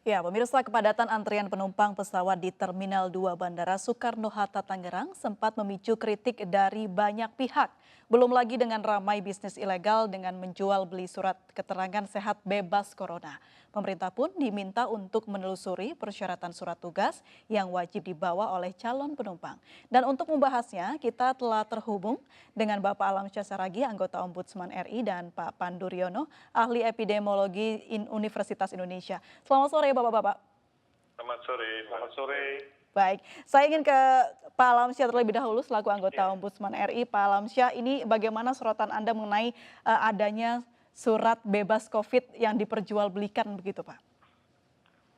Ya, pemirsa, kepadatan antrian penumpang pesawat di Terminal 2 Bandara Soekarno-Hatta Tangerang sempat memicu kritik dari banyak pihak. Belum lagi dengan ramai bisnis ilegal dengan menjual beli surat keterangan sehat bebas corona. Pemerintah pun diminta untuk menelusuri persyaratan surat tugas yang wajib dibawa oleh calon penumpang. Dan untuk membahasnya, kita telah terhubung dengan Bapak Alamsyah Saragi, anggota Ombudsman RI, dan Pak Pandu Riono, ahli epidemiologi Universitas Indonesia. Selamat sore, Bapak-bapak. Selamat sore. Selamat sore. Baik, saya ingin ke Pak Alamsyah terlebih dahulu selaku anggota Ombudsman RI. Pak Alamsyah, ini bagaimana sorotan Anda mengenai adanya surat bebas COVID yang diperjualbelikan begitu, Pak?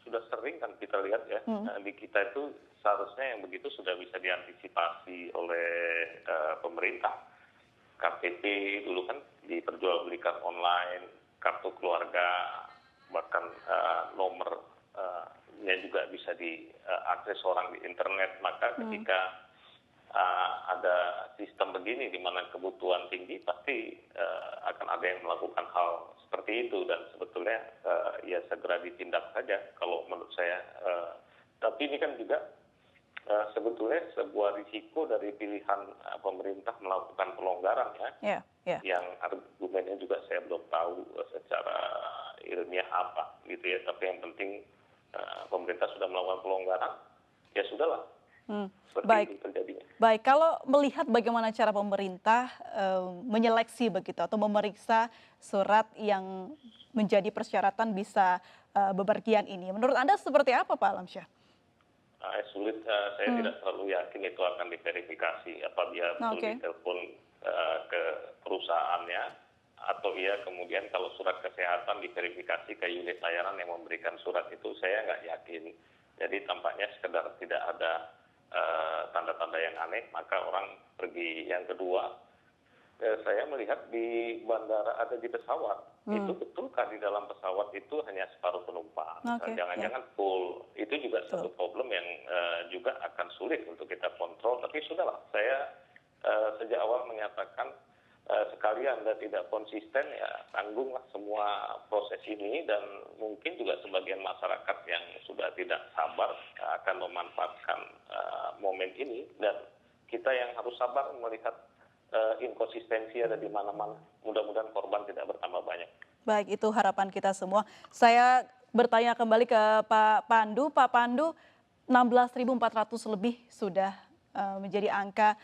Sudah sering kan kita lihat ya, di kita itu seharusnya yang begitu sudah bisa diantisipasi oleh pemerintah. KTP dulu kan diperjualbelikan online, kartu keluarga, bahkan nomor nya juga bisa diakses orang di internet. Maka ketika ada sistem begini di mana kebutuhan tinggi, pasti akan ada yang melakukan hal seperti itu, dan sebetulnya ya segera ditindak saja kalau menurut saya. Tapi ini kan juga sebetulnya sebuah risiko dari pilihan pemerintah melakukan pelonggaran ya, yang argumennya juga saya belum tahu secara ilmiah apa gitu ya. Tapi yang penting pemerintah sudah melakukan pelonggaran, ya sudahlah. Baik. Itu terjadinya. Baik, kalau melihat bagaimana cara pemerintah menyeleksi begitu atau memeriksa surat yang menjadi persyaratan bisa bepergian ini, menurut Anda seperti apa, Pak Alamsyah? Sulit, saya tidak terlalu yakin itu akan diverifikasi apabila betul ditelepon ke perusahaannya, atau kemudian kalau surat kesehatan diverifikasi ke unit layanan yang memberikan surat itu, saya nggak yakin. Jadi tampaknya sekedar tidak ada tanda-tanda yang aneh, maka orang pergi. Yang kedua, saya melihat di bandara ada di pesawat, itu betulkah di dalam pesawat itu hanya separuh penumpang? Jangan-jangan full. Itu juga satu problem yang juga akan sulit untuk kita kontrol. Tapi sudahlah, saya sejak awal menyatakan sekali Anda tidak konsisten, ya tanggunglah semua proses ini. Dan mungkin juga sebagian masyarakat yang sudah tidak sabar akan memanfaatkan momen ini, dan kita yang harus sabar melihat inkonsistensi ada di mana-mana. Mudah-mudahan korban tidak bertambah banyak. Baik, itu harapan kita semua. Saya bertanya kembali ke Pak Pandu. Pak Pandu, 16.400 lebih sudah menjadi angka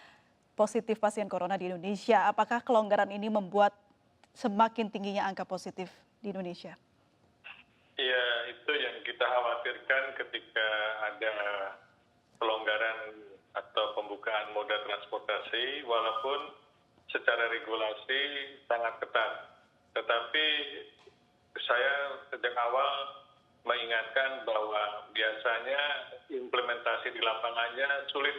positif pasien corona di Indonesia. Apakah kelonggaran ini membuat semakin tingginya angka positif di Indonesia? Ya, itu yang kita khawatirkan ketika ada pelonggaran atau pembukaan moda transportasi, walaupun secara regulasi sangat ketat. Tetapi saya sejak awal mengingatkan bahwa biasanya implementasi di lapangannya sulit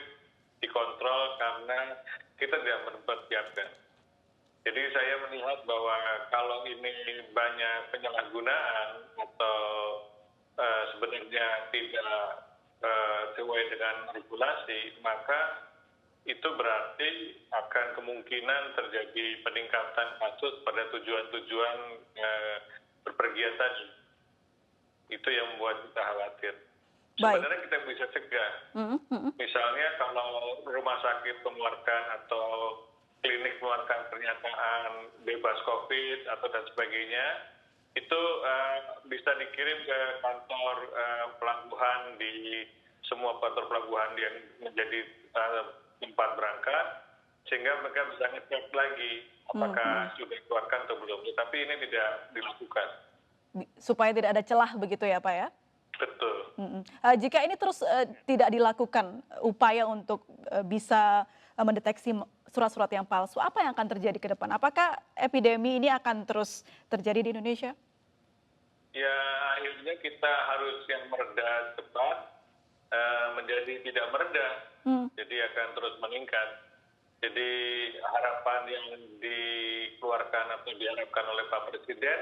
dikontrol karena kita tidak mempersiapkan. Jadi saya melihat bahwa kalau ini banyak penyalahgunaan atau sebenarnya tidak sesuai dengan regulasi, maka itu berarti akan kemungkinan terjadi peningkatan kasus pada tujuan-tujuan berpergian tadi. Itu yang membuat kita khawatir. Sebenarnya kita bisa cegah. Misalnya kalau rumah sakit mengeluarkan atau klinik mengeluarkan pernyataan bebas COVID atau dan sebagainya, itu bisa dikirim ke kantor pelabuhan di semua kantor pelabuhan yang menjadi tempat berangkat, sehingga mereka bisa ngecek lagi apakah sudah dikeluarkan atau belum. Tapi ini tidak dilakukan. Supaya tidak ada celah begitu ya, Pak ya? Betul. Jika ini terus tidak dilakukan upaya untuk bisa mendeteksi surat-surat yang palsu, apa yang akan terjadi ke depan? Apakah epidemi ini akan terus terjadi di Indonesia? Ya, akhirnya kita harus yang mereda cepat menjadi tidak mereda, jadi akan terus meningkat. Jadi harapan yang dikeluarkan atau diharapkan oleh Pak Presiden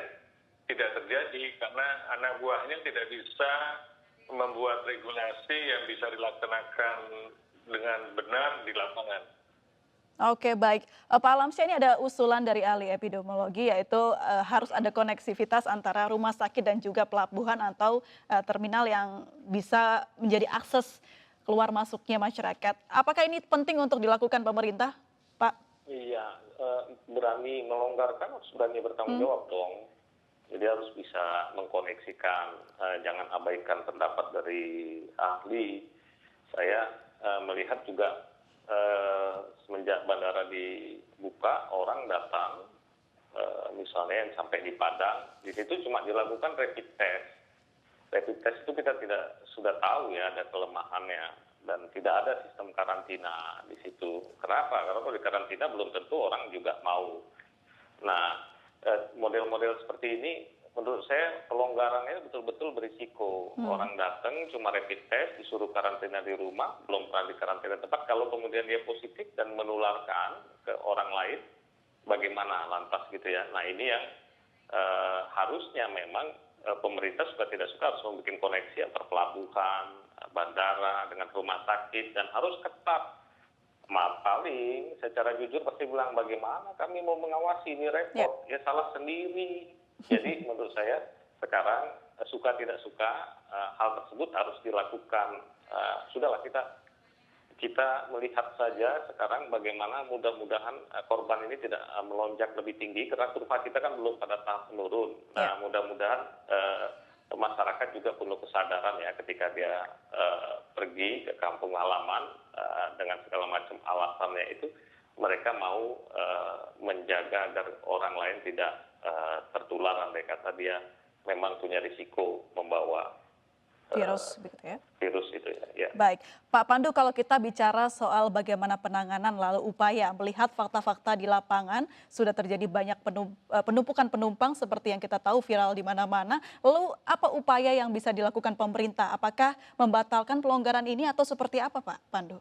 tidak terjadi karena anak buahnya tidak bisa membuat regulasi yang bisa dilaksanakan dengan benar di lapangan. Oke, baik. Pak Alamsyah, ini ada usulan dari ahli epidemiologi, yaitu harus ada koneksivitas antara rumah sakit dan juga pelabuhan atau terminal yang bisa menjadi akses keluar masuknya masyarakat. Apakah ini penting untuk dilakukan pemerintah, Pak? Iya, berani melonggarkan harus berani bertanggung jawab dong. Jadi harus bisa mengkoneksikan, jangan abaikan pendapat dari ahli. Saya melihat juga semenjak bandara dibuka, orang datang, misalnya yang sampai di Padang, di situ cuma dilakukan rapid test. Rapid test itu kita sudah tahu ya ada kelemahannya dan tidak ada sistem karantina di situ. Kenapa? Karena kalau di karantina belum tentu orang juga mau. Nah, model-model seperti ini menurut saya pelonggarannya betul-betul berisiko. Orang datang cuma rapid test, disuruh karantina di rumah, belum pernah di karantina tempat. Kalau kemudian dia positif dan menularkan ke orang lain, bagaimana lantas gitu ya. Nah ini yang harusnya memang pemerintah suka tidak suka harus membuat koneksi antar pelabuhan, bandara dengan rumah sakit dan harus ketat. Paling secara jujur pasti bilang bagaimana kami mau mengawasi, ini repot, ya salah sendiri. Jadi menurut saya sekarang suka tidak suka hal tersebut harus dilakukan. Sudahlah kita melihat saja sekarang bagaimana mudah-mudahan korban ini tidak melonjak lebih tinggi karena kurva kita kan belum pada tahap menurun. Nah mudah-mudahan masyarakat juga perlu kesadaran ya ketika dia pergi ke kampung halaman dengan segala macam alasannya itu mereka mau menjaga agar orang lain tidak tertular, andai kata dia memang punya risiko membawa Virus, begitu ya? Virus itu ya. Baik, Pak Pandu, kalau kita bicara soal bagaimana penanganan lalu upaya melihat fakta-fakta di lapangan, sudah terjadi banyak penumpukan penumpang seperti yang kita tahu viral di mana-mana. Lalu apa upaya yang bisa dilakukan pemerintah? Apakah membatalkan pelonggaran ini atau seperti apa, Pak Pandu?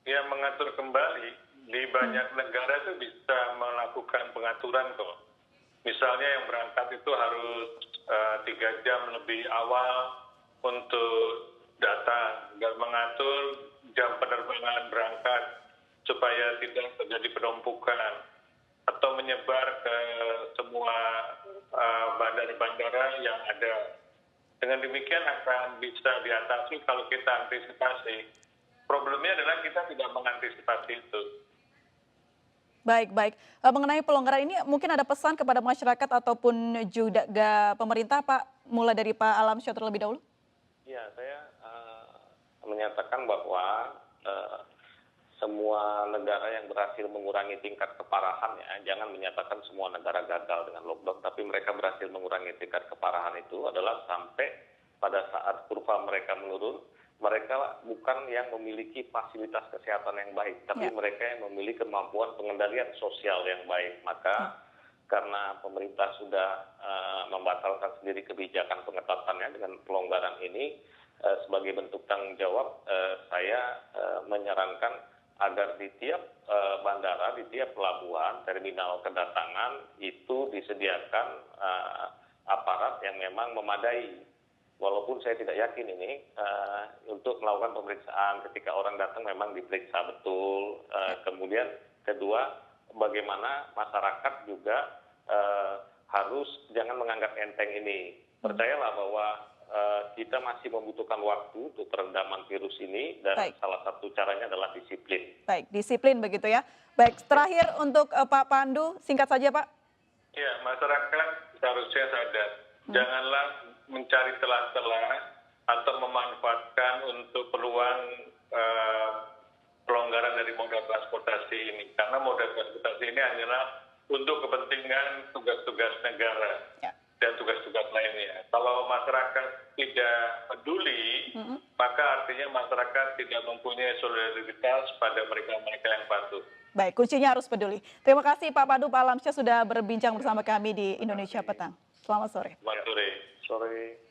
Ya, mengatur kembali. Di banyak negara itu bisa melakukan pengaturan kok. Misalnya yang berangkat itu harus 3 jam lebih awal untuk datang, dan mengatur jam penerbangan berangkat supaya tidak terjadi penumpukan atau menyebar ke semua bandara-bandara yang ada. Dengan demikian akan bisa diatasi kalau kita antisipasi. Problemnya adalah kita tidak mengantisipasi itu. Baik, baik. Mengenai pelonggaran ini mungkin ada pesan kepada masyarakat ataupun juga pemerintah, Pak, mulai dari Pak Alamsyah terlebih dahulu. Ya, saya menyatakan bahwa semua negara yang berhasil mengurangi tingkat keparahan ya, jangan menyatakan semua negara gagal dengan lockdown, tapi mereka berhasil mengurangi tingkat keparahan itu adalah sampai pada saat kurva mereka menurun, mereka bukan yang memiliki fasilitas kesehatan yang baik, tapi mereka yang memiliki kemampuan pengendalian sosial yang baik. Maka karena pemerintah sudah membatalkan sendiri kebijakan pengetatannya dengan pelonggaran ini, sebagai bentuk tanggung jawab, saya menyarankan agar di tiap bandara, di tiap pelabuhan, terminal kedatangan itu disediakan aparat yang memang memadai. Walaupun saya tidak yakin ini untuk melakukan pemeriksaan ketika orang datang memang diperiksa betul. Kemudian kedua, bagaimana masyarakat juga harus jangan menganggap enteng ini. Percayalah bahwa kita masih membutuhkan waktu untuk perendaman virus ini dan salah satu caranya adalah disiplin. Baik, disiplin begitu ya. Baik, terakhir untuk Pak Pandu, singkat saja Pak. Ya, masyarakat seharusnya sadar. Janganlah mencari celah-celah atau memanfaatkan untuk peluang pelonggaran dari moda transportasi ini. Karena moda transportasi ini hanyalah untuk kepentingan tugas-tugas negara dan tugas-tugas lainnya. Kalau masyarakat tidak peduli, maka artinya masyarakat tidak mempunyai solidaritas pada mereka-mereka yang patuh. Baik, kuncinya harus peduli. Terima kasih Pak Pandu, Pak Alamsyah sudah berbincang bersama kami di Indonesia Petang. Selamat sore. Selamat sore. Sore.